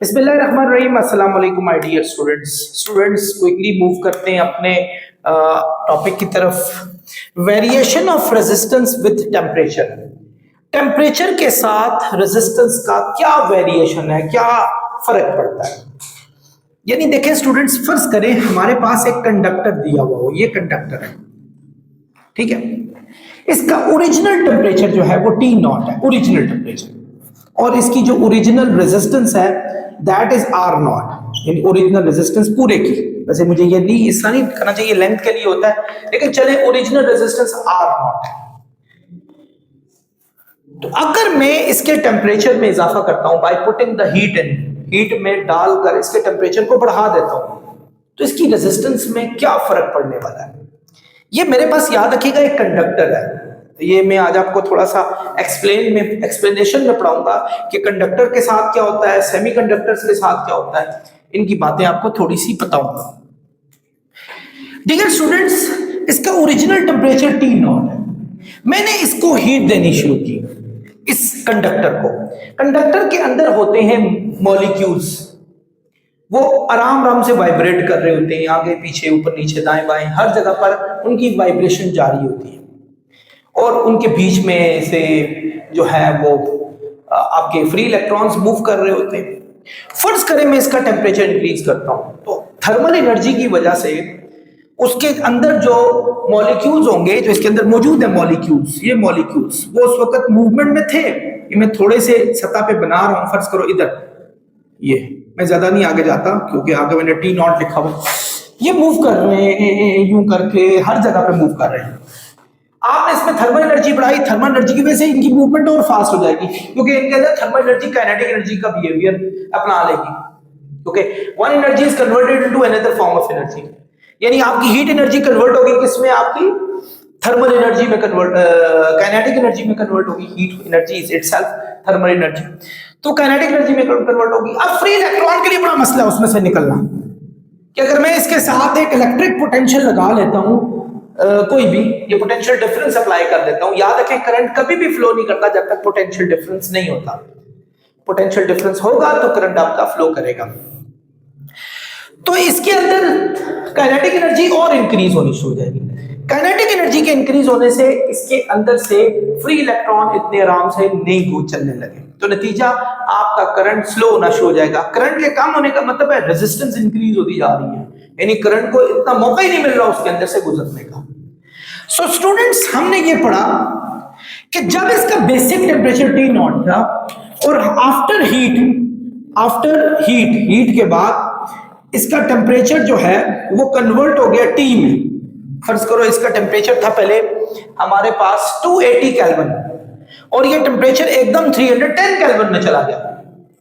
बिस्मिल्लाहिर्रहमानिर्रहीम। अस्सलाम वालेकुम my dear students quickly move करते हैं अपने टॉपिक की तरफ। Variation of resistance with temperature. Temperature के साथ रेजिस्टेंस का क्या वेरिएशन है, क्या फर्क पड़ता है। यानी देखें स्टूडेंट्स, फर्ज करें हमारे पास एक कंडक्टर दिया हुआ हो, ये कंडक्टर है, ठीक है। इसका ओरिजिनल टेम्परेचर जो है वो टी नॉट है, ओरिजिनल टेम्परेचर, और इसकी जो ओरिजिनल रेजिस्टेंस है दैट इज आर नॉट, यानी ओरिजिनल रेजिस्टेंस पूरे की। वैसे मुझे ये नहीं हिस्सा नहीं करना चाहिए, लेंथ के लिए होता है, लेकिन चले ओरिजिनल रेजिस्टेंस आर नॉट है। तो अगर मैं इसके टेम्परेचर में इजाफा करता हूं by putting the heat in, heat में डालकर इसके टेम्परेचर को बढ़ा देता हूं, तो इसकी रेजिस्टेंस में क्या फर्क पड़ने वाला है। ये मेरे पास याद रखिएगा एक कंडक्टर है, ये मैं आज आपको थोड़ा सा एक्सप्लेनेशन में पढ़ाऊंगा कि कंडक्टर के साथ क्या होता है, सेमीकंडक्टर्स के साथ क्या होता है, इनकी बातें आपको थोड़ी सी बताऊंगा। डियर स्टूडेंट्स, इसका ओरिजिनल टेम्परेचर टी नॉट है। मैंने इसको हीट देनी शुरू की, इस कंडक्टर को। कंडक्टर के अंदर होते हैं मॉलिक्यूल्स, वो आराम आराम से वाइब्रेट कर रहे होते हैं, आगे पीछे ऊपर नीचे दाएं बाएं हर जगह पर उनकी वाइब्रेशन जारी होती है, और उनके बीच में से जो है वो आपके फ्री इलेक्ट्रॉन्स मूव कर रहे होते हैं। फर्ज करें मैं इसका टेम्परेचर इंक्रीज करता हूं, तो थर्मल एनर्जी की वजह से उसके अंदर जो मॉलिक्यूल्स होंगे, जो इसके अंदर मौजूद है मॉलिक्यूल्स, ये मॉलिक्यूल्स वो उस वक्त मूवमेंट में थे। ये मैं थोड़े से सतह पे बना रहा हूं, फर्ज करो इधर, ये मैं ज्यादा नहीं आगे जाता क्योंकि आगे मैंने टी नॉट लिखा हुआ। ये मूव कर रहे हैं यूं करके, हर जगह पे मूव कर रहे हैं। आपने इसमें थर्मल एनर्जी बढ़ाई, थर्मल एनर्जी की वजह से इनकी मूवमेंट और फास्ट हो जाएगी, क्योंकि इनके अंदर थर्मल एनर्जी काइनेटिक एनर्जी का बिहेवियर अपना लेगी, क्योंकि one energy is converted into another form of energy. यानी आपकी हीट एनर्जी कन्वर्ट होगी किसमें, आपकी थर्मल एनर्जी में कन्वर्ट, काइनेटिक एनर्जी में कन्वर्ट होगी। Heat energy is itself thermal energy, तो काइनेटिक एनर्जी में कन्वर्ट होगी। अब फ्री इलेक्ट्रॉन के लिए बड़ा मसला है उसमें से निकलना, कि अगर मैं इसके साथ एक इलेक्ट्रिक पोटेंशियल लगा लेता हूं, कोई भी ये पोटेंशियल डिफरेंस अप्लाई कर देता हूं। याद रखें करंट कभी भी फ्लो नहीं करता जब तक पोटेंशियल डिफरेंस नहीं होता। पोटेंशियल डिफरेंस होगा तो करंट आपका फ्लो करेगा। तो इसके अंदर काइनेटिक एनर्जी और इंक्रीज होनी शुरू हो जाएगी। काइनेटिक एनर्जी के इंक्रीज होने से इसके अंदर से फ्री इलेक्ट्रॉन इतने आराम से नहीं चलने लगे, तो नतीजा आपका करंट स्लो होना शुरू हो जाएगा। करंट के कम होने का मतलब है रेजिस्टेंस इंक्रीज होती जा रही है, यानी करंट को इतना मौका ही नहीं मिल रहा उसके अंदर से गुजरने का। सो स्टूडेंट्स, हमने ये पढ़ा कि जब इसका बेसिक टेम्परेचर टी नॉट था और आफ्टर हीट के बाद इसका टेम्परेचर जो है वो कन्वर्ट हो गया टी में। फर्ज करो इसका टेम्परेचर था पहले हमारे पास 280 केल्विन, और ये टेम्परेचर एकदम 310 केल्विन में चला गया,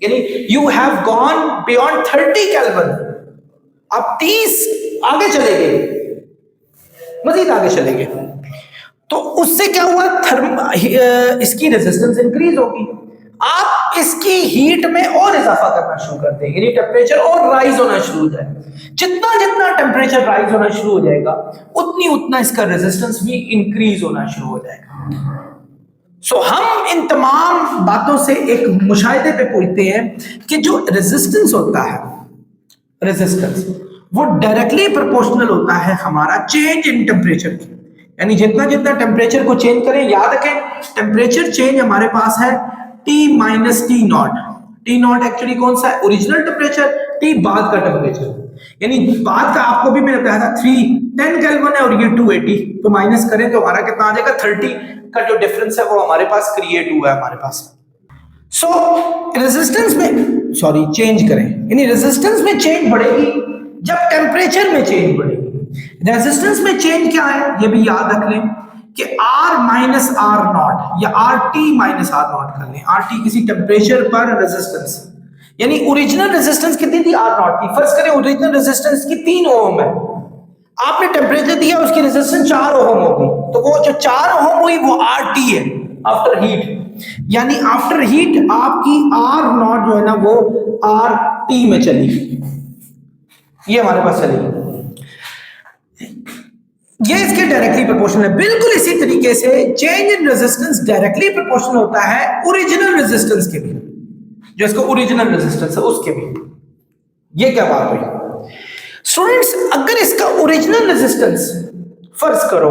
यानी you have gone beyond 30 kelvin. अब 30 आगे चले गए, मजीद आगे चले गए, तो उससे क्या हुआ, इसकी रेजिस्टेंस इंक्रीज होगी। आप इसकी हीट में और इजाफा करना शुरू कर देंगे, यानी टेम्परेचर और राइज होना शुरू हो जाएगा। जितना जितना टेम्परेचर राइज होना शुरू हो जाएगा उतना इसका रेजिस्टेंस भी इंक्रीज होना शुरू हो जाएगा। सो हम इन तमाम बातों से एक मुशाहिदे पे पहुंचते हैं कि जो रेजिस्टेंस होता है, रेजिस्टेंस वो डायरेक्टली प्रोपोर्शनल होता है हमारा चेंज इन टेम्परेचर की। यानी जितना जितना टेम्परेचर को चेंज करें, याद रखें टेम्परेचर चेंज हमारे पास है T minus T not. T not actually कौन सा है, ओरिजिनल टेम्परेचर, टी बाद का टेम्परेचर, यानी बाद का आपको भी मैंने बताया था 310 केल्विन है और ये 280, तो माइनस करें तो हमारा कितना आ जाएगा, 30 का जो डिफरेंस है वो हमारे पास क्रिएट हुआ है हमारे पास। सो रेजिस्टेंस में चेंज करें, यानी रेजिस्टेंस में चेंज बढ़ेगी जब टेम्परेचर में चेंज बढ़ेगी। रेजिस्टेंस में चेंज क्या है ये भी याद रख लें कि R माइनस आर नॉट या RT माइनस आर नॉट कर लें। RT किसी टेम्परेचर पर रेजिस्टेंस, यानी ओरिजिनल रेजिस्टेंस कितनी थी, R नॉट थी। फर्ज करें ओरिजिनल रेजिस्टेंस की 3 ओम है, आपने टेम्परेचर दिया उसकी रेजिस्टेंस 4 ओम होगी, तो वो जो 4 ओम हुई वो RT है आफ्टर हीट। यानी आफ्टर हीट आपकी R नॉट जो है ना वो RT में चली, ये हमारे पास चलेगी। ये इसके डायरेक्टली प्रोपोर्शनल है। बिल्कुल इसी तरीके से change in resistance directly proportional होता है ओरिजिनल रेजिस्टेंस के भी। जो इसका ओरिजिनल रेजिस्टेंस है उसके भी। ये क्या बात हुई स्टूडेंट्स? अगर इसका ओरिजिनल रेजिस्टेंस फर्ज करो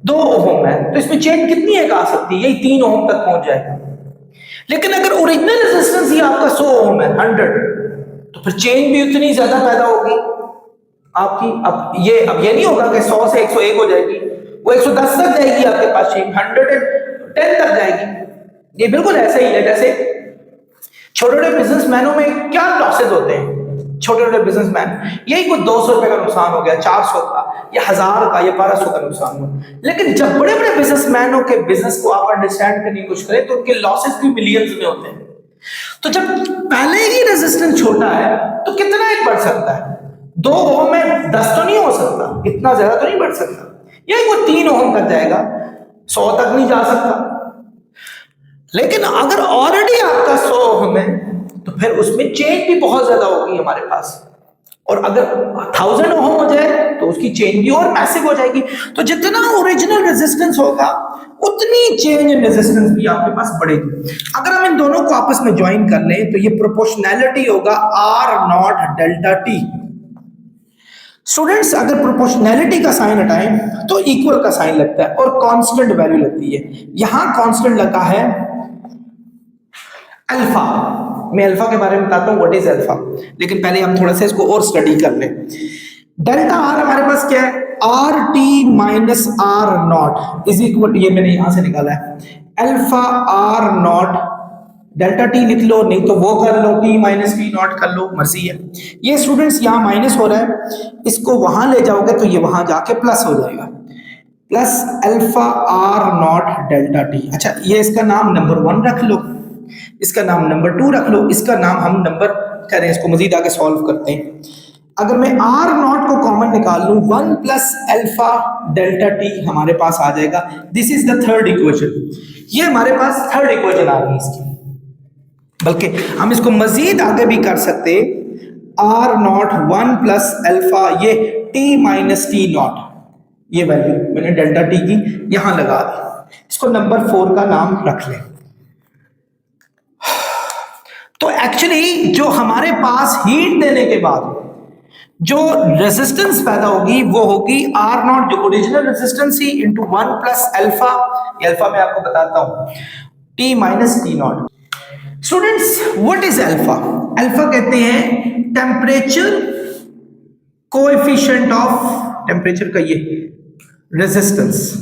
2 ओम है तो इसमें चेंज कितनी एक आ सकती है? यही 3 ओम तक पहुंच जाएगा। लेकिन अगर ओरिजिनल रेजिस्टेंस ही आपका 100 ओम है 100, तो फिर चेंज भी उतनी ज्यादा पैदा होगी आपकी। अब ये नहीं होगा कि 100 से 101 हो जाएगी, वो 110 तक जाएगी आपके पास, चेंज 110 तक जाएगी। ये बिल्कुल ऐसा ही है जैसे छोटे छोटे बिजनेसमैनों में क्या लॉसेज होते हैं। छोटे छोटे बिजनेसमैन यही कुछ 200 रुपए का नुकसान हो गया, 400 का या 1000 का या 1200 का नुकसान हो। लेकिन जब बड़े बड़े बिजनेसमैनों के बिजनेस को आप अंडरस्टैंड करने की कोशिश करें तो उनके लॉसेज भी मिलियंस में होते हैं। तो जब पहले ही रेजिस्टेंस छोटा है तो कितना एक बढ़ सकता है? 2 ओम में 10 तो नहीं हो सकता, इतना ज्यादा तो नहीं बढ़ सकता। यही वो 3 ओम तक जाएगा, 100 तक नहीं जा सकता। लेकिन अगर ऑलरेडी आपका 100 ओम है तो फिर उसमें चेंज भी बहुत ज्यादा होगी हमारे पास। और अगर 1000 ओम हो जाए तो उसकी चेंज भी और मैसिव हो जाएगी। तो जितना ओरिजिनल रेजिस्टेंस होगा उतनी चेंज इन रेजिस्टेंस भी आपके पास बढ़ेगी। अगर हम इन दोनों को आपस में ज्वाइन कर लें तो ये प्रोपोर्शनैलिटी होगा R not delta T. Students अगर प्रोपोर्शनैलिटी का साइन हटाएं तो इक्वल का साइन लगता है और कांस्टेंट वैल्यू लगती है। यहां कांस्टेंट लगा है अल्फा। मैं अल्फा के बारे में बताता हूं व्हाट इज अल्फा, लेकिन पहले हम थोड़ा सा इसको और स्टडी कर लें। डेल्टा आर हमारे पास क्या है? R T minus R naught is equal, ये मैंने यहां से निकाला है, alpha R naught. Delta T लिख लो, नहीं तो वो कर लो, टी माइनस टी नॉट कर लो, मर्जी है। ये स्टूडेंट्स यहाँ माइनस हो रहा है, इसको वहां ले जाओगे तो ये वहां जाके प्लस हो जाएगा, plus alpha R naught delta T. अच्छा, ये इसका नाम नंबर 1 रख लो, इसका नाम नंबर 2 रख लो, इसका नाम हम नंबर करें, इसको मजीद आगे सॉल्व करते हैं। अगर मैं आर नॉट को कॉमन निकाल लूं 1 प्लस अल्फा डेल्टा टी हमारे पास आ जाएगा। This is the third equation. ये हमारे पास थर्ड इक्वेशन आ गई इसकी। बल्कि हम इसको मजीद आगे भी कर सकते, आर नॉट 1 प्लस अल्फा, ये टी माइनस टी नॉट, ये वैल्यू मैंने डेल्टा टी की यहां लगा दी। इसको नंबर 4 का नाम रख लें। तो एक्चुअली जो हमारे पास हीट देने के बाद जो रेजिस्टेंस पैदा होगी वो होगी आर नॉट, जो ओरिजिनल रेजिस्टेंस ही, इंटू 1 प्लस अल्फा, अल्फा मैं आपको बताता हूं, T minus T not. Students what is alpha? Alpha कहते हैं टेम्परेचर कोएफिशिएंट ऑफ, टेम्परेचर का ये रेजिस्टेंस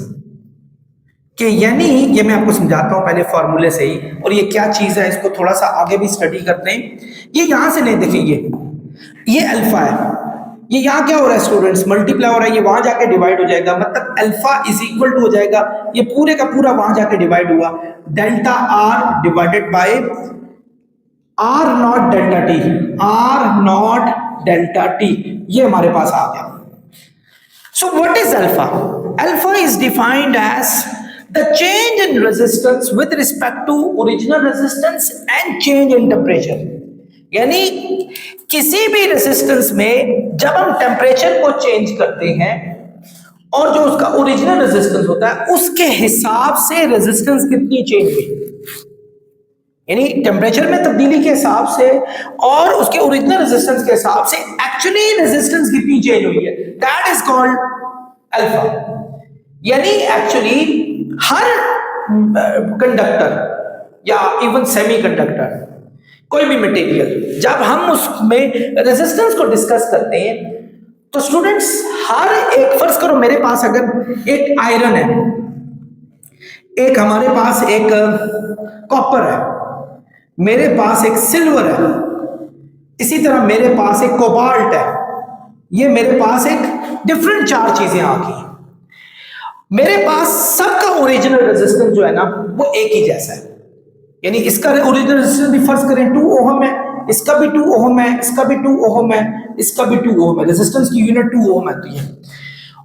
कि, यानी ये मैं आपको समझाता हूं पहले फॉर्मूले से ही, और ये क्या चीज है इसको थोड़ा सा आगे भी स्टडी करते हैं। ये यहां से नहीं, देखिए ये अल्फा है, ये यहां क्या हो रहा है स्टूडेंट्स, मल्टीप्लाई हो रहा है, ये वहां जाके डिवाइड हो जाएगा, मतलब अल्फा इज इक्वल टू हो जाएगा, ये पूरे का पूरा वहां जाके डिवाइड हुआ, delta R divided by R naught delta T, R naught delta T, ये हमारे पास आ गया। So what is alpha? Alpha is defined as the change in resistance with respect to original resistance and change in temperature। यानी किसी भी resistance में जब हम टेम्परेचर को चेंज करते हैं और जो उसका ओरिजिनल रेजिस्टेंस होता है उसके हिसाब से रेजिस्टेंस कितनी चेंज हुई, यानी टेम्परेचर में तब्दीली के हिसाब से और उसके ओरिजिनल रेजिस्टेंस के हिसाब से एक्चुअली रेजिस्टेंस कितनी चेंज हुई है, दैट इज कॉल्ड अल्फा। यानी एक्चुअली हर कंडक्टर या इवन सेमीकंडक्टर, कोई भी मटेरियल, जब हम उसमें रेजिस्टेंस को डिस्कस करते हैं तो स्टूडेंट्स हर एक, फर्ज करो मेरे पास अगर एक आयरन है, एक हमारे पास एक कॉपर है, मेरे पास एक सिल्वर है, इसी तरह मेरे पास एक कोबाल्ट है, ये मेरे पास एक डिफरेंट 4 चीजें आ गई। मेरे पास सबका ओरिजिनल रेजिस्टेंस जो है ना वो एक ही जैसा है, यानी इसका ओरिजिनल रेजिस्टेंस भी फर्ज करें 2 ओम है, इसका भी 2 ओम है, इसका भी 2 ओम है, इसका भी 2 ओम है, रेजिस्टेंस की यूनिट 2 ओम आती है।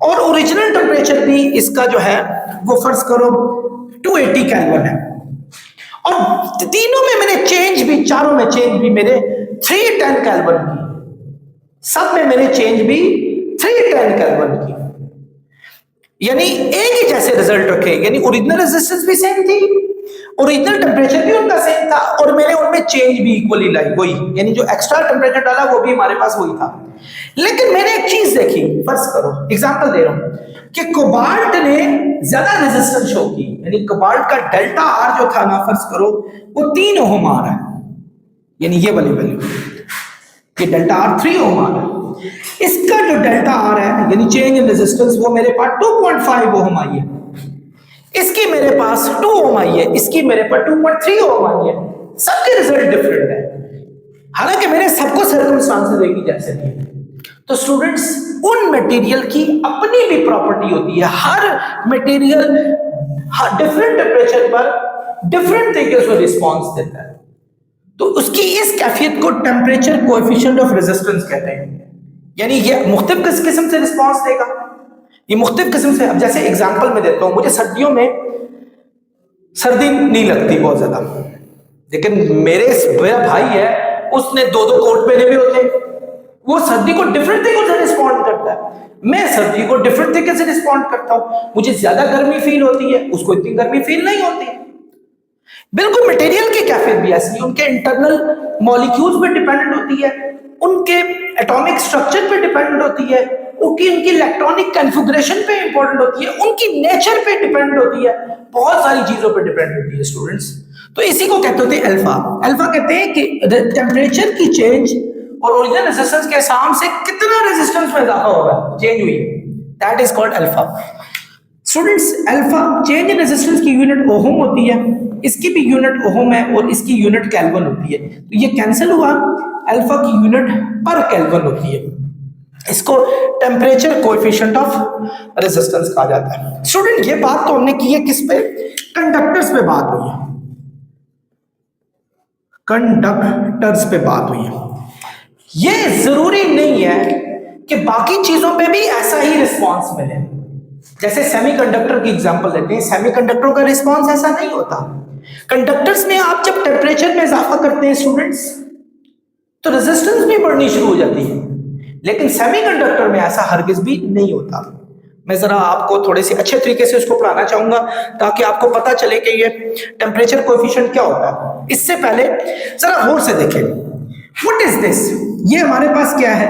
और ओरिजिनल टेम्परेचर भी इसका जो है वो फर्ज करो 280 केल्विन है, और तीनों में मैंने चेंज भी, चारों में चेंज भी मेरे 310 केल्विन की, सब में मैंने चेंज भी 310 केल्विन की, यानी एक ही जैसे रिजल्ट रखे, यानी ओरिजिनल रेजिस्टेंस भी सेम थी ओरिजिनल टेम्परेचर भी उनका सेम था और मैंने उनमें चेंज भी इक्वली लाई, वही यानी जो एक्स्ट्रा टेम्परेचर डाला वो भी हमारे पास वही था। लेकिन मैंने एक चीज देखी, फर्ज करो एग्जांपल दे रहा हूं कि कोबाल्ट ने ज्यादा रेजिस्टेंस शो की, यानी कोबाल्ट का डेल्टा आर जो था ना, फर्ज करो वो 3 ओम आ रहा है, यानी ये वाली वैल्यू, ये डेल्टा आर 3 ओम आ रहा है। इसका जो डेल्टा आर है यानी चेंज इन रेजिस्टेंस वो मेरे पास 2.5 ओम आई है, इसकी मेरे पास 2 ओम आई है, इसकी मेरे पास 2.3 ओम आई है। सबके रिजल्ट डिफरेंट है, हालांकि मैंने सबको सर्कमस्टांसेस देखी जैसे थी। तो स्टूडेंट्स, उन मटेरियल की अपनी भी प्रॉपर्टी होती है, हर मटेरियल डिफरेंट टेम्परेचर पर डिफरेंट तरीके से रिस्पॉन्स देता है। तो उसकी इस कैफियत को टेम्परेचर कोएफिशिएंट ऑफ रेजिस्टेंस कहते हैं, यानी ये मुख्तलिफ किस किस्म से रिस्पॉन्स देगा, ये मुख्तलिफ किस्म से। अब जैसे एग्जांपल में देता हूं, मुझे सर्दियों में सर्दी नहीं लगती बहुत ज्यादा, लेकिन मेरा भाई है, उसने 2-2 कोट पहने हुए होते हैं, वो सर्दी को डिफरेंट तरीकों से रिस्पॉन्ड करता है, मैं सर्दी को डिफरेंट तरीके से रिस्पॉन्ड करता हूं। मुझे ज्यादा गर्मी फील होती है, उसको इतनी गर्मी फील नहीं होती। बिल्कुल मटेरियल की कैफियत भी ऐसी है, उनके इंटरनल मॉलिक्यूल्स पे डिपेंडेंट होती है, उनके एटॉमिक स्ट्रक्चर पे डिपेंडेंट होती है, उनकी इलेक्ट्रॉनिक कॉन्फ़िगरेशन पे इंपॉर्टेंट होती है, उनकी नेचर पे डिपेंड होती है, बहुत सारी चीजों पे डिपेंड होती है स्टूडेंट्स। तो इसी को कहते होते हैं अल्फा। अल्फा कहते हैं कि टेम्परेचर की चेंज और ओरिजिनल रेजिस्टेंस के हिसाब से कितना रेजिस्टेंस में इजाफा होगा, चेंज हुई, that is called alpha. Students, alpha change in resistance की यूनिट ओहम होती है, इसकी भी यूनिट ओहम है और इसकी यूनिट केल्विन होती है, तो ये कैंसिल हुआ, अल्फा की यूनिट पर केल्विन होती है। इसको टेम्परेचर कोएफिशिएंट ऑफ रेजिस्टेंस कहा जाता है। स्टूडेंट, ये बात तो हमने की है किस पे, कंडक्टर्स पे बात हुई है, कंडक्टर्स पे बात हुई है। ये जरूरी नहीं है कि बाकी चीजों पे भी ऐसा ही रिस्पांस मिले। जैसे सेमीकंडक्टर की एग्जांपल लेते हैं, सेमीकंडक्टरों का रिस्पांस ऐसा नहीं होता। कंडक्टर्स में आप जब टेम्परेचर में इजाफा करते हैं स्टूडेंट्स, तो रेजिस्टेंस भी बढ़नी शुरू हो जाती है, लेकिन सेमीकंडक्टर में ऐसा हरगिज भी नहीं होता। मैं जरा आपको थोड़े से अच्छे तरीके से इसको पढ़ाना चाहूंगा ताकि आपको पता चले कि ये टेम्परेचर कोएफिशिएंट क्या होता है। इससे पहले जरा गौर से देखें, व्हाट इज दिस, ये हमारे पास क्या है,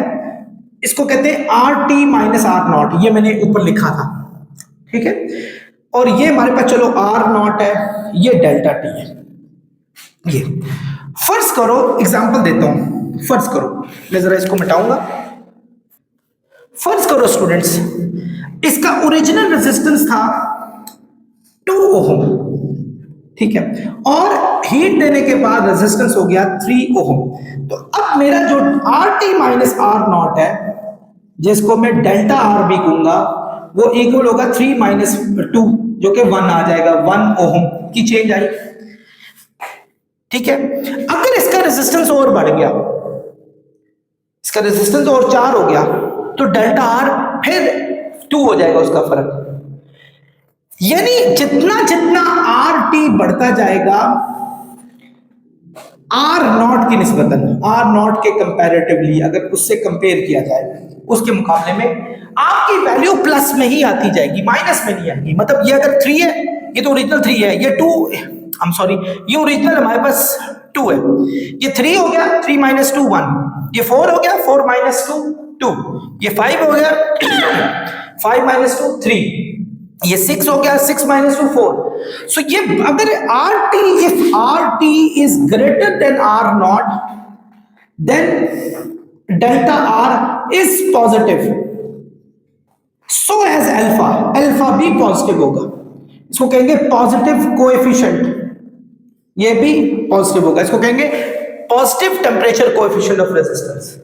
इसको कहते हैं RT माइनस R0, ये मैंने ऊपर लिखा था, ठीक है, और ये हमारे पास चलो R0 है, ये डेल्टा T है। ये फर्ज करो, एग्जांपल देता हूं, फर्ज करो, मैं जरा इसको मिटाऊंगा। फर्ज करो स्टूडेंट्स, इसका ओरिजिनल रेजिस्टेंस था 2 ओम, ठीक है, और हीट देने के बाद रेजिस्टेंस हो गया 3 ओम। तो अब मेरा जो RT माइनस R0 है, जिसको मैं डेल्टा R भी कहूंगा, वो इक्वल होगा 3 माइनस 2, जो कि 1 आ जाएगा, 1 ओम की चेंज आई, ठीक है। अगर इसका रेजिस्टेंस और बढ़ गया, इसका रेजिस्टेंस और 4 हो गया, तो डेल्टा R फिर 2 हो जाएगा उसका फर्क। यानी जितना जितना RT बढ़ता जाएगा R0 की निस्बतन, R0 के कंपैरेटिवली अगर उससे कंपेयर किया जाए, उसके मुकाबले में आपकी वैल्यू प्लस में ही आती जाएगी, माइनस में नहीं आएगी। मतलब ये अगर 3 है, ये तो ओरिजिनल 3 है, ये 2, आई एम सॉरी, ये ओरिजिनल हमारे पास 2 है, ये 3 हो गया, 3 माइनस 2 1, ये 4 हो गया, 4 माइनस 2 2, ये 5 हो गया, 5 माइनस 2 3, ये 6 हो गया, 6 माइनस 2 4। सो ये अगर RT, if RT is greater than R0, then delta R is positive, so as alpha, alpha भी पॉजिटिव होगा, इसको कहेंगे पॉजिटिव कोएफिशिएंट, ये भी पॉजिटिव होगा, इसको कहेंगे positive temperature coefficient of resistance,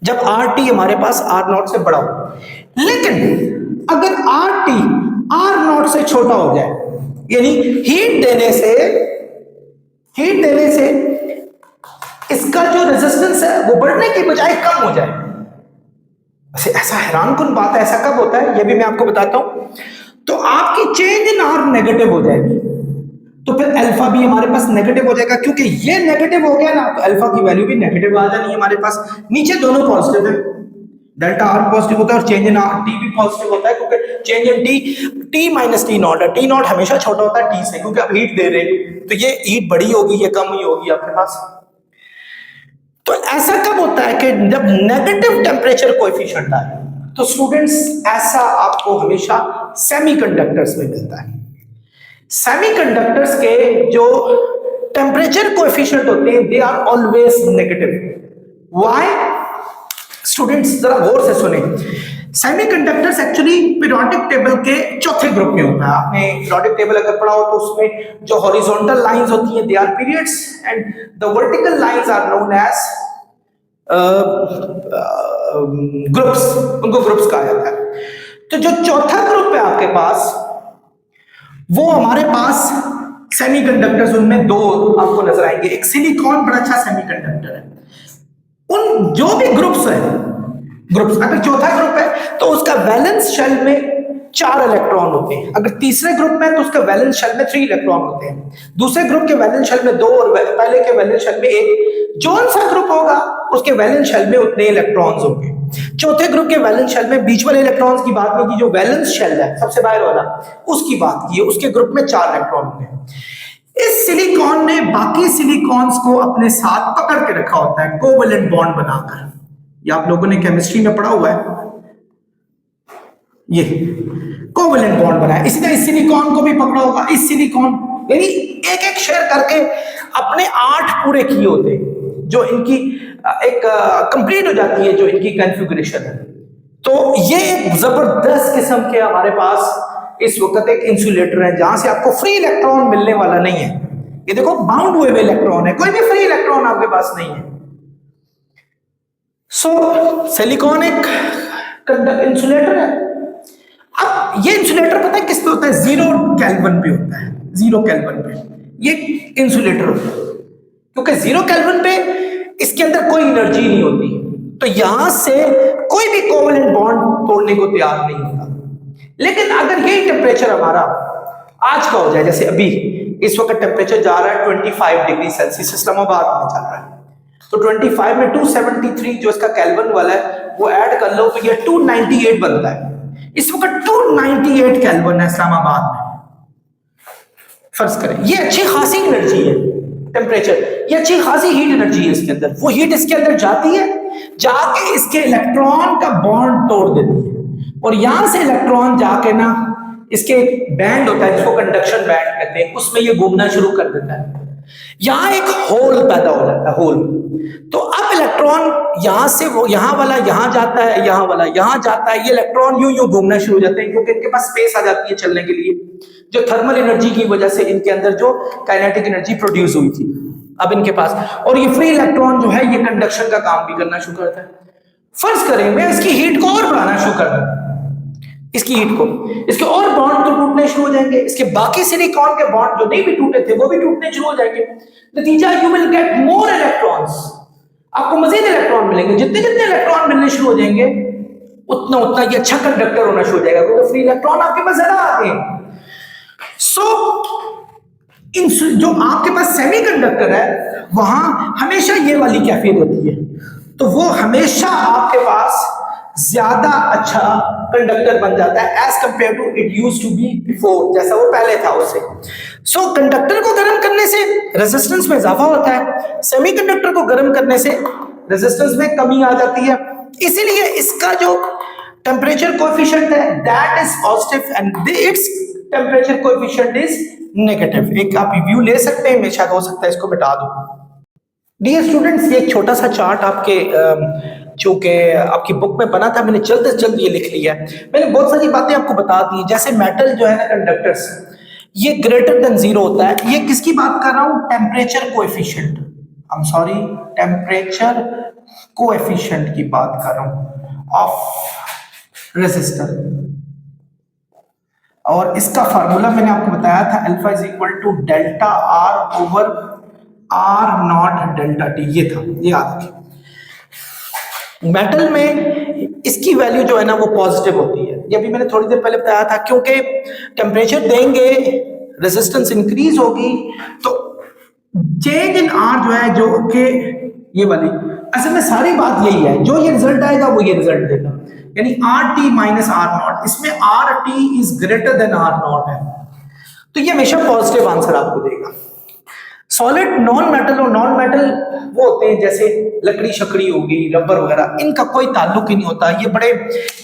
जब RT हमारे पास R0 से बड़ा हो। लेकिन अगर RT R0 से छोटा हो जाए, यानी हीट देने से इसका जो रेजिस्टेंस है वो बढ़ने की बजाय कम हो जाए, ऐसा हैरानकुन बात है, ऐसा कब होता है ये भी मैं आपको बताता हूं। तो आपकी चेंज इन R नेगेटिव हो जाएगी, तो फिर अल्फा भी हमारे पास नेगेटिव हो जाएगा, क्योंकि ये नेगेटिव हो गया ना, तो अल्फा की वैल्यू भी नेगेटिव आ जानी है हमारे पास। नीचे दोनों पॉजिटिव है, डेल्टा R पॉजिटिव होता है और चेंज इन RT भी पॉजिटिव होता है, क्योंकि change in T, T minus T not है। टी नॉट हमेशा छोटा होता है टी से, क्योंकि आप हीट दे रहे हैं, तो ये हीट बड़ी होगी, ये कम ही होगी आपके पास। तो ऐसा कब होता है कि जब नेगेटिव टेम्परेचर कोएफिशिएंट आए, तो स्टूडेंट्स ऐसा आपको हमेशा सेमीकंडक्टर्स में मिलता है। सेमीकंडक्टर्स के जो टेम्परेचर कोएफिशिएंट होते हैं they are always negative. Why? Students जरा गौर से सुने। सेमीकंडक्टर्स एक्चुअली पीरियोडिक टेबल के चौथे ग्रुप में होता है। आपने पीरियोडिक टेबल अगर पढ़ा हो तो उसमें जो हॉरिजॉन्टल लाइंस होती हैं they are periods and the vertical lines are known as groups, उनको ग्रुप्स कहा जाता है। तो जो चौथा ग्रुप है आपके पास, वो हमारे पास सेमीकंडक्टर्स, उनमें दो आपको नजर आएंगे। एक सिलिकॉन बड़ा अच्छा सेमीकंडक्टर है। उन जो भी ग्रुप्स है, ग्रुप्स अगर चौथा ग्रुप है तो उसका वैलेंस शेल में 4 इलेक्ट्रॉन होते हैं। अगर तीसरे ग्रुप में है तो उसका वैलेंस शेल में 3 इलेक्ट्रॉन होते हैं। दूसरे ग्रुप के वैलेंस शेल में 2 और पहले के वैलेंस शेल में 1। जौन सा ग्रुप होगा उसके वैलेंस शेल में उतने इलेक्ट्रॉन्स होंगे। चौथे ग्रुप के वैलेंस शेल में बीच वाले इलेक्ट्रॉन्स की बात नहीं की, जो वैलेंस शेल है सबसे बाहर वाला उसकी बात की है, उसके ग्रुप में 4 इलेक्ट्रॉन होंगे। इस सिलिकॉन ने बाकी सिलिकॉन्स को अपने साथ पकड़ के रखा होता है कोवेलेंट बॉन्ड बनाकर। ये आप लोगों ने केमिस्ट्री में पढ़ा हुआ है, ये कोवेलेंट बॉन्ड बना है। इसी तरह इस सिलिकॉन को भी पकड़ा होगा। इस सिलिकॉन यानी एक एक शेयर करके अपने 8 पूरे किए होते, जो इनकी एक कंप्लीट हो जाती है जो इनकी कॉन्फ़िगरेशन है। तो ये एक जबरदस्त किस्म के हमारे पास इस वक्त एक इंसुलेटर है, जहां से आपको फ्री इलेक्ट्रॉन मिलने वाला नहीं है। ये देखो बाउंड हुए इलेक्ट्रॉन है, कोई भी फ्री इलेक्ट्रॉन आपके पास नहीं है। सो सिलिकॉन एक इंसुलेटर है। अब ये इंसुलेटर पता है किस पे होता है? 0 केल्विन पे होता है। 0 केल्विन पे ये इंसुलेटर होता है, क्योंकि 0 केल्विन पे इसके अंदर कोई एनर्जी नहीं होती, तो यहां से कोई भी कोवेलेंट बॉन्ड तोड़ने को तैयार नहीं होता। लेकिन अगर यही टेम्परेचर हमारा आज का हो जाए, जैसे अभी इस वक्त टेम्परेचर जा रहा है 25 डिग्री सेल्सियस, इस्लामाबाद में चल रहा है, तो 25 में 273 जो इसका केल्विन वाला है वो ऐड कर लो तो ये 298 बनता है। इस वक्त 298 केल्विन है इस्लामाबाद में। फर्ज करें ये अच्छी खासी एनर्जी है टेम्परेचर, ये अच्छी खासी हीट एनर्जी है इसके अंदर। वो हीट इसके अंदर जाती है, जाके इसके इलेक्ट्रॉन का बॉन्ड तोड़ देती है, और यहां से इलेक्ट्रॉन जाके ना इसके बैंड होता है जिसको कंडक्शन बैंड कहते हैं, उसमें ये घूमना शुरू कर देता है। यहां एक होल पैदा हो जाता है, होल। तो अब इलेक्ट्रॉन यहां से वो यहां वाला यहां जाता है, यहां वाला यहां जाता है, ये इलेक्ट्रॉन यूं यूं घूमना शुरू हो जाते हैं, क्योंकि इनके पास स्पेस आ जाती है चलने के लिए, जो थर्मल एनर्जी की वजह से इनके अंदर जो काइनेटिक एनर्जी प्रोड्यूस हुई थी अब इनके पास। और ये फ्री इलेक्ट्रॉन जो है ये कंडक्शन का काम भी करना शुरू करता है। फर्ज करें मैं इसकी हीट को और बढ़ाना शुरू कर दूं, इसकी हीट को, इसके और बॉन्ड तो टूटने शुरू हो जाएंगे, इसके बाकी सिलिकॉन के बॉन्ड जो नहीं भी टूटे थे वो भी टूटने शुरू हो जाएंगे। नतीजा you will get more electrons, आपको मजीद इलेक्ट्रॉन मिलेंगे। जितने जितने इलेक्ट्रॉन मिलने शुरू हो जाएंगे उतना उतना ये अच्छा कंडक्टर होना शुरू हो जाएगा, क्योंकि फ्री इलेक्ट्रॉन आपके पास ज्यादा आते हैं। जो आपके पास सेमीकंडक्टर है वहां हमेशा ये वाली कैफियत होती है, तो वो हमेशा आपके पास ज्यादा अच्छा कंडक्टर बन जाता है as compare to it used to be before, जैसा वो पहले था उससे। सो कंडक्टर को गर्म करने से रेजिस्टेंस में इजाफा होता है, सेमीकंडक्टर को गर्म करने से रेजिस्टेंस में कमी आ जाती है। इसीलिए इसका जो टेम्परेचर कोएफिशिएंट है that is positive and its temperature coefficient is negative. एक आप रिव्यू ले सकते हैं, मैं शायद हो सकता है इसको मिटा दूं। डियर स्टूडेंट्स, ये एक छोटा सा चार्ट आपके चूंकि आपकी बुक में बना था, मैंने जल्द से जल्द ये लिख लिया है। मैंने बहुत सारी बातें आपको बता दी, जैसे मेटल जो है ना कंडक्टर्स, ये ग्रेटर देन 0 होता है। ये किसकी बात कर रहा हूं? Temperature coefficient, I am sorry, temperature coefficient की बात कर रहा हूं ऑफ रेजिस्टर। और इसका फार्मूला मैंने आपको बताया था, alpha is equal to delta R over R naught delta T, ये था, ये याद रखिए। मेटल में इसकी वैल्यू जो है ना वो पॉजिटिव होती है, ये भी मैंने थोड़ी देर पहले बताया था, क्योंकि टेम्परेचर देंगे रेजिस्टेंस इंक्रीज होगी, तो चेंज इन आर जो है, जो कि ये वाली, असल में सारी बात यही है, जो ये रिजल्ट आएगा वो ये रिजल्ट देगा, यानी R T minus R not, इसमें R T is greater than R not है, तो ये हमेशा पॉजिटिव आंसर आपको देगा। सॉलिड, नॉन मेटल और नॉन मेटल वो होते हैं जैसे लकड़ी शकड़ी होगी, रबर वगैरह, इनका कोई ताल्लुक ही नहीं होता, ये बड़े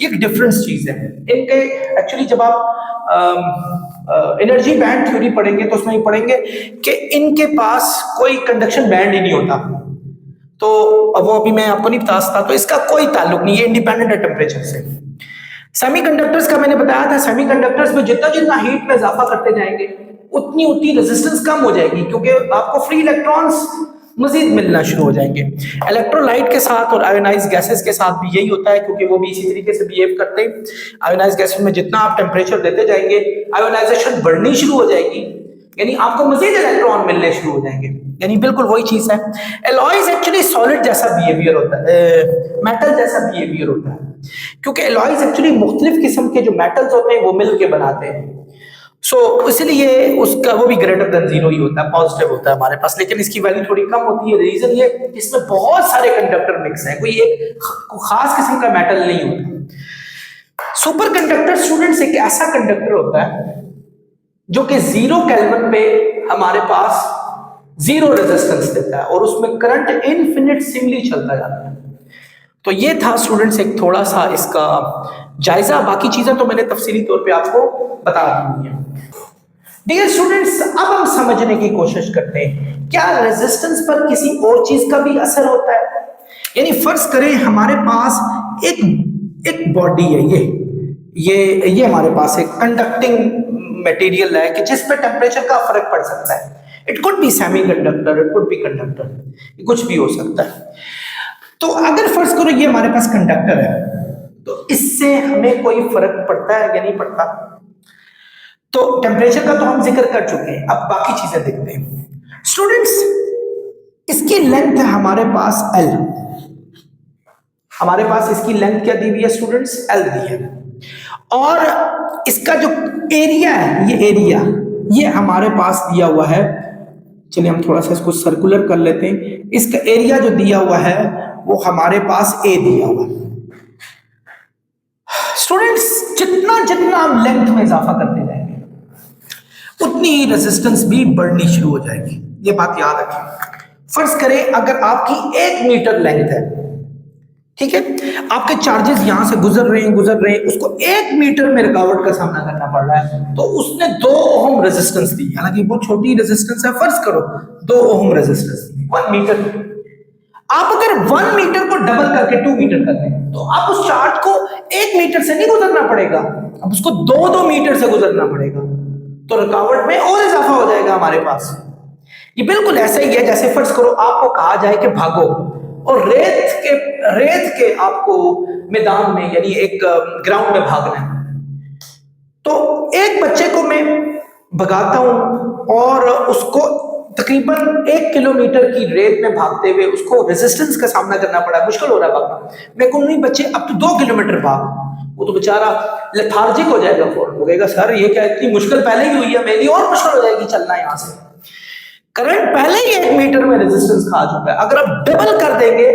एक डिफरेंस चीज है इनके। एक्चुअली जब आप एनर्जी बैंड थ्योरी पढ़ेंगे तो उसमें ही पढ़ेंगे कि इनके पास कोई कंडक्शन बैंड ही नहीं होता, तो अब वो अभी मैं आपको नहीं बता सकता, तो इसका कोई ताल्लुक नहीं है, इंडिपेंडेंट है टेम्परेचर से। सेमीकंडक्टर्स का मैंने बताया था, सेमीकंडक्टर्स में जितना जितना हीट में इजाफा करते जाएंगे उतनी उतनी रेजिस्टेंस कम हो जाएगी, क्योंकि आपको फ्री इलेक्ट्रॉन्स मजीद मिलना शुरू हो जाएंगे। इलेक्ट्रोलाइट के साथ और आयोनाइज गैसेस के साथ भी यही होता है, क्योंकि वो भी इसी तरीके से बिहेव करते हैं। आयोनाइज गैसेस में जितना आप टेम्परेचर देते जाएंगे आयोनाइजेशन बढ़नी शुरू हो जाएगी, यानी आपको मजीद इलेक्ट्रॉन मिलने शुरू हो जाएंगे, यानी बिल्कुल वही चीज है। एलॉयज एक्चुअली सॉलिड जैसा बिहेवियर होता है, मेटल जैसा बिहेवियर होता है, क्योंकि एलॉयज एक्चुअली मुख्तलिफ किस्म के जो मेटल्स होते हैं वो मिलके बनाते हैं, सो इसलिए उसका वो भी ग्रेटर देन जीरो ही होता है, पॉजिटिव होता है हमारे पास, लेकिन इसकी वैल्यू थोड़ी कम होती है। रीजन ये इसमें बहुत सारे कंडक्टर मिक्स हैं, कोई एक खास किस्म का मेटल नहीं होता। सुपर कंडक्टर स्टूडेंट्स एक ऐसा कंडक्टर होता है जो कि 0 केल्विन पे हमारे पास जीरो रेजिस्टेंस देता है और उसमें करंट इनफिनिट सिमली चलता जाता है। तो ये था स्टूडेंट्स एक थोड़ा सा इसका जायजा, बाकी चीजें तो मैंने तफसीली तौर पे आपको बता दी है। डियर स्टूडेंट्स, अब हम समझने की कोशिश करते हैं क्या रेजिस्टेंस पर किसी और चीज का भी असर होता है। यानी फर्ज करें हमारे पास एक बॉडी है, ये हमारे पास एक कंडक्टिंग मटेरियल है कि जिस पे टेम्परेचर का फर्क पड़ सकता है। It could be semiconductor, it could be conductor, कुछ भी हो सकता है। तो अगर फर्ज करो ये हमारे पास कंडक्टर है, तो इससे हमें कोई फर्क पड़ता है या नहीं पड़ता? तो टेम्परेचर का तो हम जिक्र कर चुके हैं, अब बाकी चीजें देखते हैं। स्टूडेंट्स, इसकी लेंथ है हमारे पास L, हमारे पास इसकी लेंथ क्या दी हुई है स्टूडेंट्स? L दी है, और इसका जो एरिया है, ये एरिया ये हमारे पास दिया हुआ है। चलिए हम थोड़ा सा इसको सर्कुलर कर लेते हैं। इसका एरिया जो दिया हुआ है वो हमारे पास A दिया हुआ है। स्टूडेंट्स, जितना जितना हम लेंथ में इजाफा करते जाएंगे उतनी ही रेजिस्टेंस भी बढ़नी शुरू हो जाएगी, ये बात याद रखें। फर्ज करें अगर आपकी 1 मीटर लेंथ है, ठीक है, आपके चार्जेस यहां से गुजर रहे हैं, उसको 1 मीटर में रुकावट का सामना करना पड़ रहा है, तो उसने 2 ओम रेजिस्टेंस दी, हालांकि वो छोटी रेजिस्टेंस है, फर्ज करो 2 ओम रेजिस्टेंस, 1 मीटर। आप अगर 1 मीटर को डबल करके 2 मीटर कर दें तो आप उस चार्ज को 1 मीटर से नहीं गुजरना पड़ेगा, अब उसको 2-2 मीटर से गुजरना पड़ेगा, तो रुकावट में और इजाफा हो जाएगा हमारे पास। ये बिल्कुल ऐसा ही है जैसे फर्ज करो आपको कहा जाए कि भागो, और रेत के आपको मैदान में यानी एक ग्राउंड में भागना है, तो एक बच्चे को मैं भगाता हूं और उसको तकरीबन 1 किलोमीटर की रेत में भागते हुए उसको रेजिस्टेंस का सामना करना पड़ा, मुश्किल हो रहा है भागना। मैं कहूँ नहीं बच्चे अब तो 2 किलोमीटर भाग, वो तो बेचारा लेथार्जिक हो जाएगा, फौरन हो गएगा सर ये क्या, इतनी मुश्किल पहले ही हुई है, मेरी और मुश्किल हो जाएगी चलना यहाँ से। करंट पहले ही 1 मीटर में रेजिस्टेंस खा चुका है, अगर आप डबल कर देंगे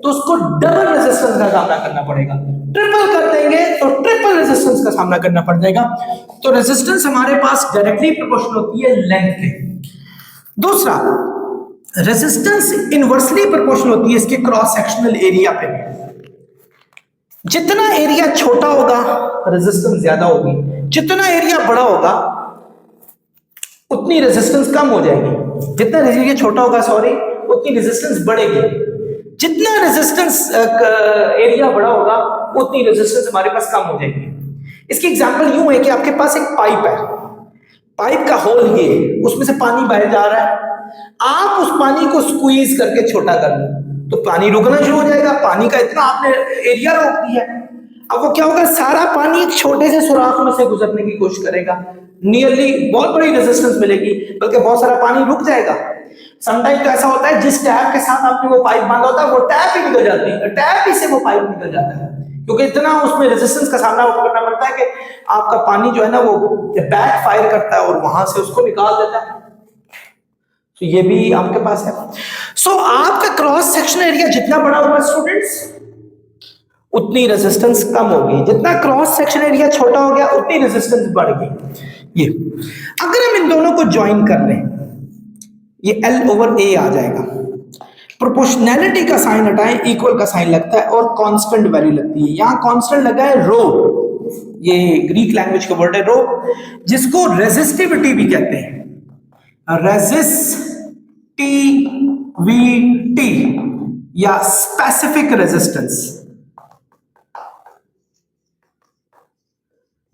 तो उसको डबल रेजिस्टेंस का सामना करना पड़ेगा, ट्रिपल कर देंगे तो ट्रिपल रेजिस्टेंस का सामना करना पड़ जाएगा। तो रेजिस्टेंस हमारे पास डायरेक्टली प्रोपोर्शनल होती है लेंथ के। दूसरा, रेजिस्टेंस इनवर्सली प्रोपोर्शनल होती है इसके क्रॉस सेक्शनल एरिया पे। जितना एरिया छोटा होगा रेजिस्टेंस ज्यादा होगी, जितना एरिया बड़ा होगा उतनी रेजिस्टेंस कम हो जाएगी, जितना एरिया छोटा होगा उतनी रेजिस्टेंस बढ़ेगी, जितना रेजिस्टेंस एरिया बड़ा होगा उतनी रेजिस्टेंस हमारे पास कम हो जाएगी। इसकी एग्जांपल यूं है कि आपके पास एक पाइप है, पाइप का होल ये है, उसमें से पानी बाहर जा रहा है, आप उस पानी को स्क्वीज करके छोटा कर लो तो पानी रुकना शुरू हो जाएगा, पानी का इतना आपने एरिया रोक दिया। अब वो क्या होगा, सारा पानी एक छोटे से सुराख में से गुजरने की कोशिश करेगा, नियरली बहुत बड़ी रेजिस्टेंस मिलेगी, बल्कि बहुत सारा पानी रुक जाएगा। समटाइम तो ऐसा होता है जिस टैप के साथ आपने वो पाइप बांधा होता है वो टैप ही निकल जाती है, टैप ही से वो पाइप निकल जाता है, क्योंकि इतना उसमें रेजिस्टेंस का सामना करना पड़ता है कि आपका पानी जो है ना वो बैक फायर करता है और वहां से उसको निकाल देता है। तो ये भी आपके पास है। सो आपका क्रॉस सेक्शनल एरिया जितना बड़ा होगा स्टूडेंट्स, उतनी रेजिस्टेंस कम होगी। जितना क्रॉस सेक्शन एरिया छोटा हो गया उतनी रेजिस्टेंस बढ़ गई। ये अगर हम इन दोनों को ज्वाइन कर लें, ये L/A आ जाएगा। प्रोपोर्शनैलिटी का साइन हटाएं, इक्वल का साइन लगता है और कांस्टेंट वैल्यू लगती है। यहां कांस्टेंट लगा है रो, ये ग्रीक लैंग्वेज का वर्ड है रो, जिसको रेजिस्टिविटी भी कहते हैं। रेजिस्टिविटी या स्पेसिफिक रेजिस्टेंस,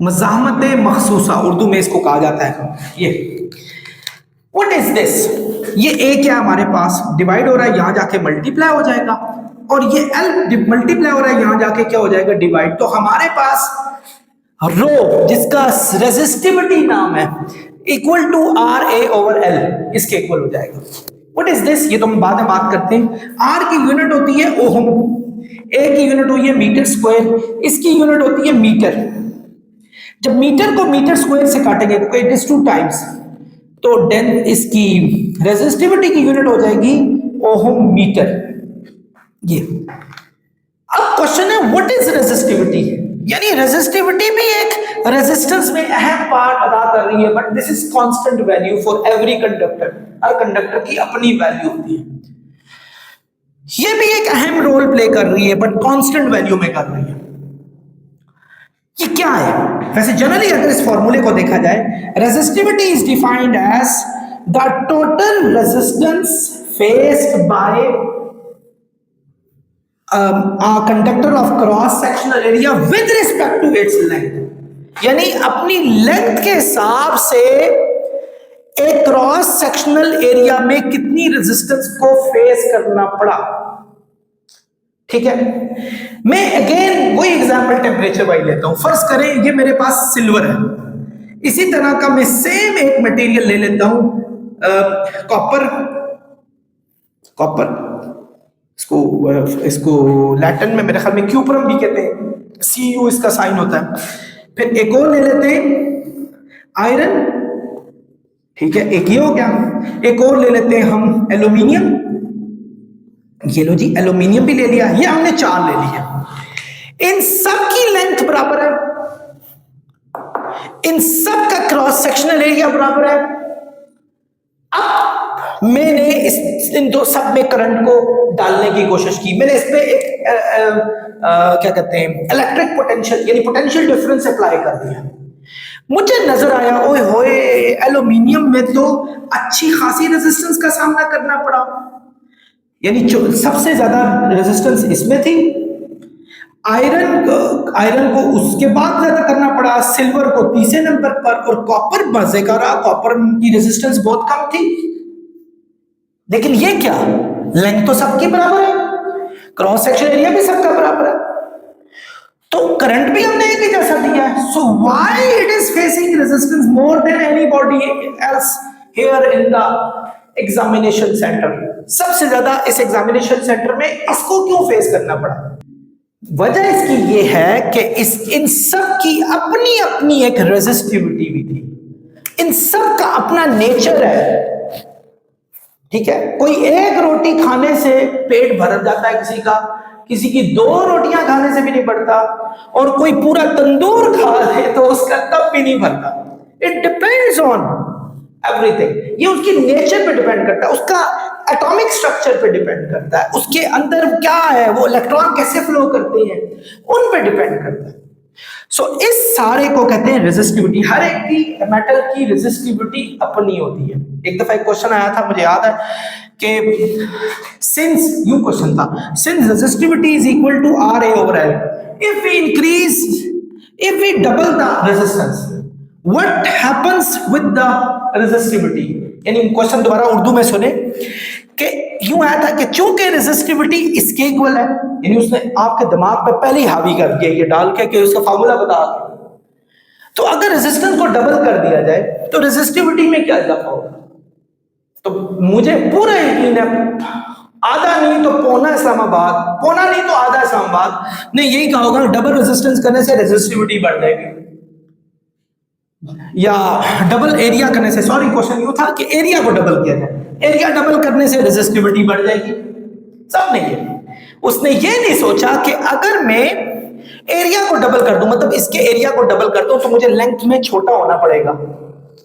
मज़ाहमत मखसूसा उर्दू में इसको कहा जाता है। ये व्हाट इज दिस, ये ए क्या हमारे पास डिवाइड हो रहा है, यहां जाके मल्टीप्लाई हो जाएगा, और ये L मल्टीप्लाई हो रहा है, यहां जाके क्या हो जाएगा डिवाइड। तो हमारे पास रो जिसका रेजिस्टिविटी नाम है इक्वल टू RA/L, इसके इक्वल हो जाएगा। व्हाट इज दिस, ये तो हम बाद में बात करते हैं। R की यूनिट होती है ओहम, A की यूनिट हुई है मीटर स्क्वायर, इसकी यूनिट होती है मीटर। जब मीटर को मीटर स्क्वायर से काटेंगे तो इट इज 2 टाइम्स, तो देन इसकी रेजिस्टिविटी की यूनिट हो जाएगी ओहम मीटर। ये अब क्वेश्चन है व्हाट इज रेजिस्टिविटी, यानी रेजिस्टिविटी भी एक रेजिस्टेंस में अहम पार्ट अदा कर रही है, but this is constant value for every conductor. Her conductor की अपनी वैल्यू होती है। ये भी एक अहम रोल प्ले कर रही है, बट कांस्टेंट वैल्यू में कर रही है। ये क्या है वैसे जनरली, अगर इस फॉर्मूले को देखा जाए, resistivity is defined as the total resistance faced by a conductor of cross sectional area with respect to its length, यानी अपनी लेंथ के हिसाब से एक क्रॉस सेक्शनल एरिया में कितनी रेजिस्टेंस को फेस करना पड़ा। ठीक है, मैं अगेन वही एग्जांपल टेम्परेचर वाइज लेता हूं। फर्ज करें ये मेरे पास सिल्वर है, इसी तरह का मैं सेम एक मटेरियल ले लेता हूं कॉपर। इसको लैटिन में मेरे ख्याल में क्यूप्रम भी कहते हैं, Cu इसका साइन होता है। फिर एक और ले लेते हैं आयरन, ठीक है, एक ये हो गया। एक और ले लेते हैं हम एल्यूमिनियम, ये लो जी एल्यूमिनियम भी ले लिया, ये हमने 4 ले लिया। इन सब की लेंथ बराबर है, इन सब का क्रॉस सेक्शनल एरिया बराबर है। अब मैंने इन दो सब में करंट को डालने की कोशिश की। मैंने इस पे एक क्या कहते हैं इलेक्ट्रिक पोटेंशियल यानी पोटेंशियल डिफरेंस अप्लाई कर दिया। मुझे नजर आया ओए होए एल्यूमिनियम में तो अच्छी खासी रेजिस्टेंस का सामना करना पड़ा, यानी सबसे ज्यादा रेजिस्टेंस इसमें थी। आयरन को उसके बाद ज्यादा करना पड़ा, सिल्वर को तीसरे नंबर पर, और कॉपर मजे का रहा, कॉपर की रेजिस्टेंस बहुत कम थी। लेकिन ये क्या, लेंथ तो सबकी बराबर है, क्रॉस सेक्शन एरिया भी सबका बराबर है, तो करंट भी हमने एक ही जैसा दिया है। So why it is facing resistance more than anybody else here in the examination centre. सबसे ज्यादा इस एग्जामिनेशन सेंटर में इसको क्यों फेस करना पड़ा? वजह इसकी ये है कि इन सब की अपनी अपनी एक रेजिस्टिविटी भी थी, इन सब का अपना नेचर है। ठीक है, कोई एक रोटी खाने से पेट भर जाता है किसी की 2 रोटियां खाने से भी नहीं बढ़ता, और कोई पूरा तंदूर खा ले तो उसका तब भी नहीं भरता। इट डिपेंड्स ऑन एवरीथिंग, ये उसकी नेचर पे डिपेंड करता है, उसका एटॉमिक स्ट्रक्चर पे डिपेंड करता है, उसके अंदर क्या है, वो इलेक्ट्रॉन कैसे फ्लो करते हैं, उन पे डिपेंड करता है। सो इस सारे को कहते हैं रेजिस्टिविटी। हर एक की मेटल की रेजिस्टिविटी अपनी होती है। एक दफा एक क्वेश्चन आया था, मुझे याद है कि सिंस यूं क्वेश्चन था, since resistivity is equal to RA/L, if we double the resistance, what happens with the resistivity? यानी क्वेश्चन दोबारा उर्दू में सुने कि यूं आया था कि चूंकि रेजिस्टिविटी इसके इक्वल है, यानी उसने आपके दिमाग पे पहले ही हावी कर दिया ये डाल के कि उसका फार्मूला बता के, तो अगर रेजिस्टेंस को डबल कर दिया जाए तो रेजिस्टिविटी में क्या इजाफा होगा? तो मुझे पूरा यकीन है आधा नहीं तो पौना इस्लामाबाद, पौना नहीं तो आधा इस्लामाबाद ने यही कहा होगा डबल रेजिस्टेंस करने से रेजिस्टिविटी बढ़ जाएगी, या डबल एरिया करने से, सॉरी क्वेश्चन यूं था कि एरिया को डबल किया जाए, एरिया डबल करने से रेजिस्टिविटी बढ़ जाएगी। सब नहीं है, उसने ये नहीं सोचा कि अगर मैं एरिया को डबल कर दूं, मतलब इसके एरिया को डबल कर दूं, तो मुझे लेंथ में छोटा होना पड़ेगा।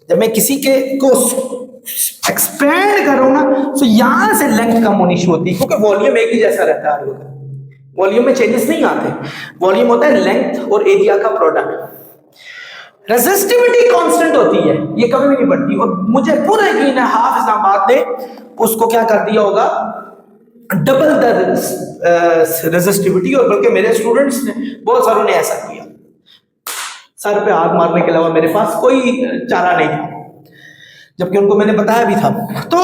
जब मैं किसी के को एक्सपेंड करूं ना, तो यहां से लेंथ कम होनी शुरू होती है, क्योंकि वॉल्यूम एक ही जैसा रहता है, वॉल्यूम में चेंजेस नहीं आते। वॉल्यूम होता है लेंथ और एरिया का प्रोडक्ट। रेजिस्टिविटी कांस्टेंट होती है, ये कभी भी नहीं बढ़ती। और मुझे पूरा यकीन है हाफिज इस्लामाबाद ने उसको क्या कर दिया होगा, डबल द रेजिस्टिविटी। और बल्कि मेरे स्टूडेंट्स ने बहुत सारों ने ऐसा किया। सर पे हाथ मारने के अलावा मेरे पास कोई चारा नहीं था, जबकि उनको मैंने बताया भी था। तो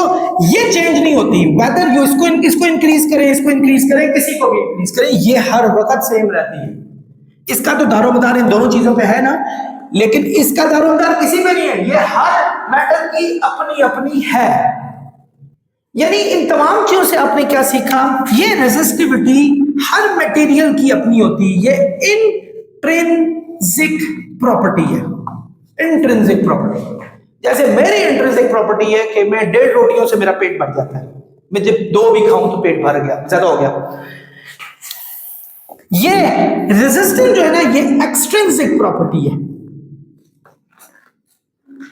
ये चेंज नहीं होती, वेदर यू इसको इंक्रीज करें, इसको इंक्रीज करें, किसी को भी इंक्रीज करें, ये हर वक्त सेम रहती है। इसका तो दारोमदार इन दोनों चीजों पे है ना, लेकिन इसका दारोमदार किसी पे नहीं है। ये हर मैटर की अपनी अपनी है। यानी इन तमाम चीजों से आपने क्या सीखा, ये रेजिस्टिविटी हर मटेरियल की अपनी होती है। ये इंट्रिंसिक प्रॉपर्टी है, इंट्रिंसिक प्रॉपर्टी। जैसे मेरी इंट्रिंसिक प्रॉपर्टी है कि मैं 1.5 रोटियों से मेरा पेट भर जाता है, मैं जब 2 भी खाऊं तो पेट भर गया, ज्यादा हो गया। ये रेजिस्टेंस जो है ना, ये एक्सट्रिंसिक प्रॉपर्टी है।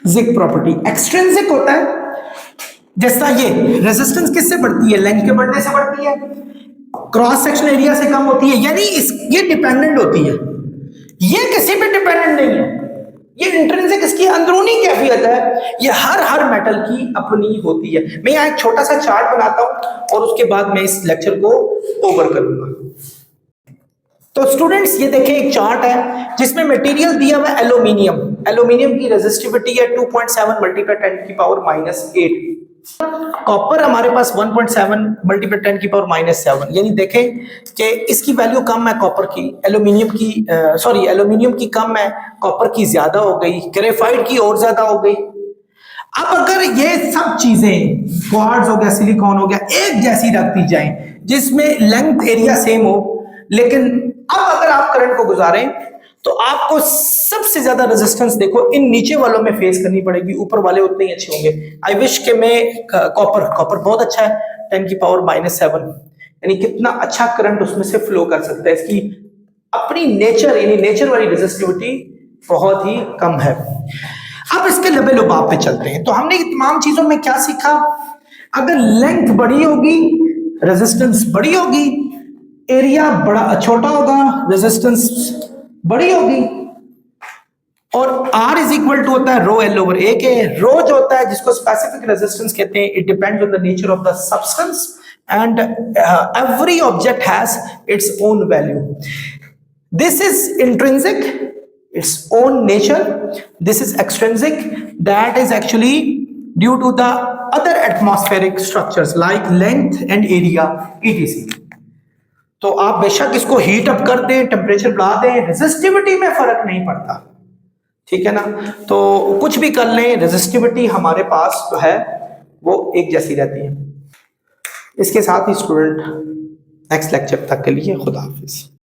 जिक प्रॉपर्टी एक्सट्रिंसिक होता है, जैसा ये रेजिस्टेंस किससे बढ़ती है, लेंथ के बढ़ने से बढ़ती है, क्रॉस सेक्शन एरिया से कम होती है। यानी ये डिपेंडेंट होती है, ये किसी पे डिपेंडेंट नहीं है। ये इंट्रिंसिक इसकी अंदरूनी कैफियत है, ये हर मेटल की अपनी होती है। मैं यहाँ एक छोटा सा चार्ट बनाता हूं और उसके बाद मैं इस लेक्चर को ओवर करूंगा। तो स्टूडेंट्स ये देखें, एक चार्ट है जिसमें मटेरियल दिया हुआ है एल्यूमिनियम। एल्यूमिनियम की रेजिस्टिविटी है 2.7 मल्टीप्लाई 10 की पावर -8। कॉपर हमारे पास 1.7 मल्टीप्लाई 10 की पावर -7। यानी देखें कि इसकी वैल्यू कम है कॉपर की, एल्यूमिनियम की कम है, कॉपर की ज्यादा हो गई, ग्रेफाइट की और ज्यादा हो गई। अब अगर ये सब चीजें, क्वार्ट्ज हो गया, सिलिकॉन हो गया, एक जैसी रख दी जाए जिसमें लेंथ एरिया सेम हो, लेकिन अब अगर आप करंट को गुजारें तो आपको सबसे ज्यादा रेजिस्टेंस देखो इन नीचे वालों में फेस करनी पड़ेगी, ऊपर वाले उतने ही अच्छे होंगे। आई विश के मैं कॉपर बहुत अच्छा है, 10 की पावर -7, यानी कितना अच्छा करंट उसमें से फ्लो कर सकता है। इसकी अपनी नेचर, यानी नेचर वाली रेजिस्टिविटी बहुत ही कम है। अब इसके लबे लुबाब पे चलते हैं। तो हमने तमाम चीजों में क्या सीखा, अगर लेंथ बड़ी होगी रेजिस्टेंस बड़ी होगी, एरिया बड़ा छोटा होगा रेजिस्टेंस बड़ी होगी, और R इज इक्वल टू होता है रो L ओवर A के। रो जो होता है जिसको स्पेसिफिक रेजिस्टेंस कहते हैं, it depends on the nature of the substance and every object has its own value. This is intrinsic, its own nature. This is extrinsic, that is actually due to the other atmospheric structures like length and area etc. तो आप बेशक इसको heat up कर दें, temperature बढ़ा दें, resistivity में फर्क नहीं पड़ता, ठीक है ना। तो कुछ भी कर लें, रेजिस्टिविटी हमारे पास जो है वो एक जैसी रहती है। इसके साथ ही स्टूडेंट नेक्स्ट लेक्चर तक के लिए खुदा हाफिज।